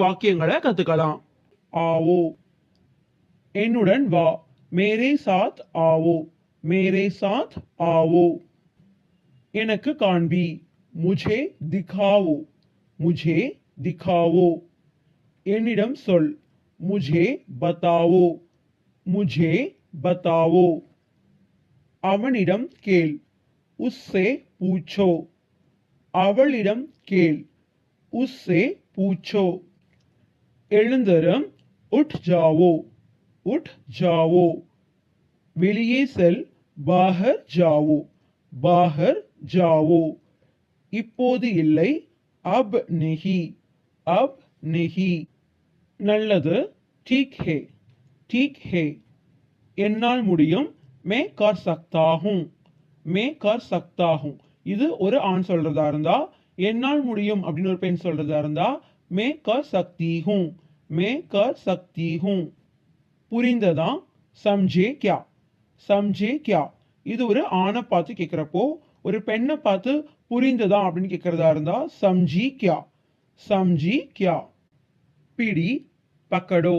வாக்கியங்களை கத்துக்கலாம். ஆவோ, என்னுடன் வா. மேரே சாத் ஆவோ, மேரே சாத் ஆவோ. எனக்கு காண்பி. முझे दिखाओ, मुझे दिखाओ. என்னிடம் சொல். मुझे बताओ, मुझे बताओ. அவனிடம் கேள். उससे पूछो, அவளிடம் கேள். उससे पूछो. எழுந்தரும். उठ जाओ, उठ जाओ. வெளியே செல். बाहर जाओ, बाहर जाओ. இப்போது இல்லை. अब नहीं, अब नहीं. நல்லது. ठीक है, ठीक है. என்னால் முடியும். मैं कर सकता हूँ, मैं कर सकता हूँ. இது ஒரு ஆண் சொல்றதா இருந்தா, என்னால் முடியும் அப்படின்னு ஒரு பெண் சொல்றதா இருந்தா मैं कर सकती हूँ, मैं कर सकती हूँ. புரிந்ததா? समझे क्या, समझे क्या. இது ஒரு ஆணை பார்த்து கேட்கிறப்போ, ஒரு பெண்ணை பார்த்து புரிந்ததா அப்படின்னு கேட்கறதா இருந்தா समझी क्या, समझी क्या. பிடி, பக்கடோ.